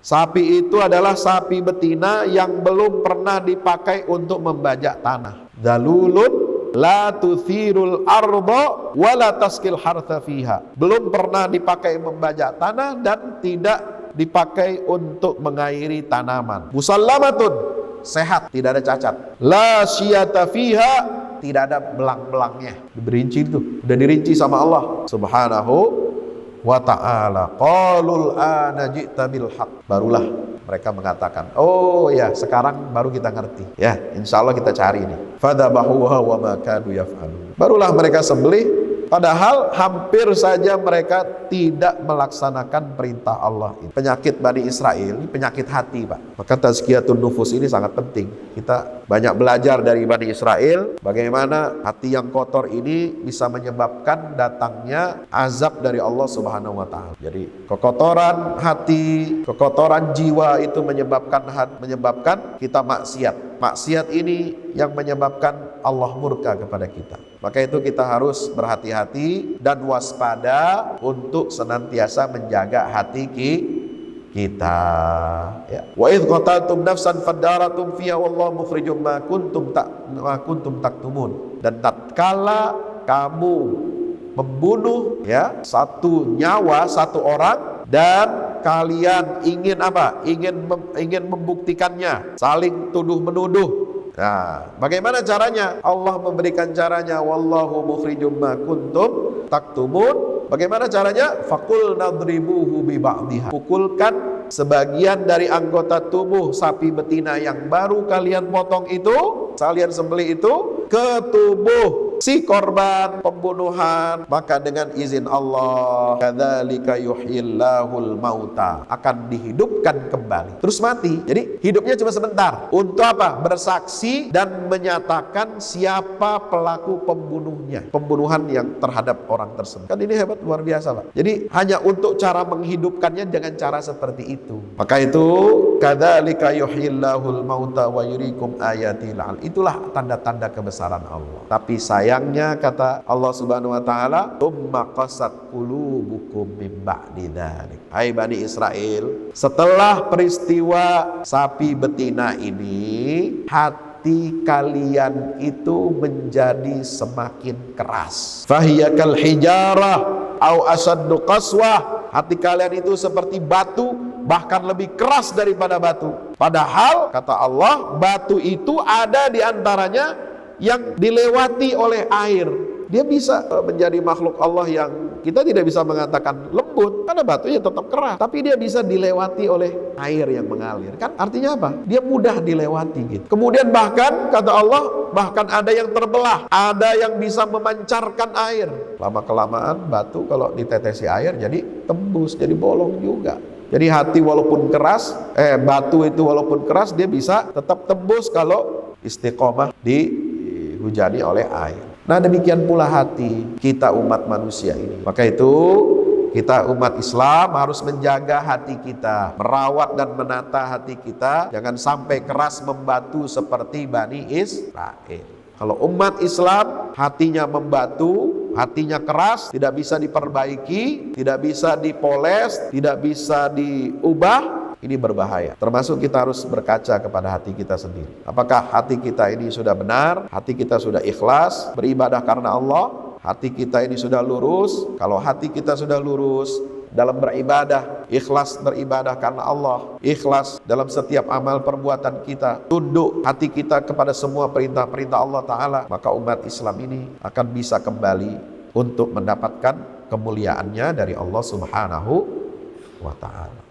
Sapi itu adalah sapi betina yang belum pernah dipakai untuk membajak tanah. Dalulun la tuthirul arda wa la taskil hartha fiha. Belum pernah dipakai membajak tanah dan tidak dipakai untuk mengairi tanaman. Musallamatun, sehat, tidak ada cacat. La syiyata fiha, tidak ada belang-belangnya. Diberinci itu, udah dirinci sama Allah Subhanahu wa ta'ala. Qalul ana ji'ta bil haq. Barulah mereka mengatakan, oh ya, sekarang baru kita ngerti. Ya, insya Allah kita cari ini. Fadhabahuha wa ma kanu yaf'alun. Barulah mereka sembelih, padahal hampir saja mereka tidak melaksanakan perintah Allah. Penyakit Bani Israel ini penyakit hati, Pak. Maka tazkiyatun nufus ini sangat penting. Kita banyak belajar dari Bani Israel bagaimana hati yang kotor ini bisa menyebabkan datangnya azab dari Allah Subhanahu wa ta'ala. Jadi kekotoran hati, kekotoran jiwa itu menyebabkan kita maksiat. Maksiat ini yang menyebabkan Allah murka kepada kita. Maka itu kita harus berhati-hati dan waspada untuk senantiasa menjaga hati kita. Ya. Wa idh qataltum nafsan fadaratum fiha wallahu mukhrijum ma kuntum taktumun. Dan tatkala kamu membunuh ya satu nyawa, satu orang, dan kalian ingin apa? Ingin membuktikannya, saling tuduh menuduh. Nah, bagaimana caranya? Allah memberikan caranya, wallahu mukhrijum ma kuntum taktumun. Bagaimana caranya? Faqul nadribuhu bi ba'dihha. Pukulkan sebagian dari anggota tubuh sapi betina yang baru kalian potong itu, kalian sembelih itu, ke tubuh si korban pembunuhan. Maka dengan izin Allah, kadzalika yuhyillahul mauta, akan dihidupkan kembali. Terus mati. Jadi hidupnya cuma sebentar. Untuk apa? Bersaksi dan menyatakan siapa pelaku pembunuhnya, pembunuhan yang terhadap orang tersebut. Kan ini hebat, luar biasa, Pak. Jadi hanya untuk cara menghidupkannya dengan cara seperti itu. Maka itu kadzalika yuhyillahul mauta wa yuriikum ayatil. Itulah tanda-tanda kebesaran Allah. Tapi sayangnya kata Allah Subhanahu wa taala, tsumma qasat qulubukum mim ba'di dzalik. Hai Bani Israel, setelah peristiwa sapi betina ini, hati kalian itu menjadi semakin keras. Fahiyakal hijarah au asaddu qaswah. Hati kalian itu seperti batu, bahkan lebih keras daripada batu. Padahal kata Allah, batu itu ada di antaranya yang dilewati oleh air. Dia bisa menjadi makhluk Allah yang kita tidak bisa mengatakan lembut, karena batunya tetap keras, tapi dia bisa dilewati oleh air yang mengalir. Kan artinya apa? Dia mudah dilewati gitu. Kemudian bahkan kata Allah, bahkan ada yang terbelah, ada yang bisa memancarkan air. Lama-kelamaan batu kalau ditetesi air jadi tembus, jadi bolong juga. Jadi hati walaupun keras, batu itu walaupun keras, dia bisa tetap tembus kalau istiqomah dihujani oleh air. Nah, demikian pula hati kita umat manusia ini. Maka itu kita umat Islam harus menjaga hati kita, merawat dan menata hati kita, jangan sampai keras membatu seperti Bani Israel. Kalau umat Islam hatinya membatu, hatinya keras, tidak bisa diperbaiki, tidak bisa dipoles, tidak bisa diubah, ini berbahaya. Termasuk kita harus berkaca kepada hati kita sendiri. Apakah hati kita ini sudah benar? Hati kita sudah ikhlas beribadah karena Allah? Hati kita ini sudah lurus? Kalau hati kita sudah lurus dalam beribadah, ikhlas beribadah karena Allah, ikhlas dalam setiap amal perbuatan kita, tunduk hati kita kepada semua perintah-perintah Allah Ta'ala, maka umat Islam ini akan bisa kembali untuk mendapatkan kemuliaannya dari Allah Subhanahu wa Ta'ala.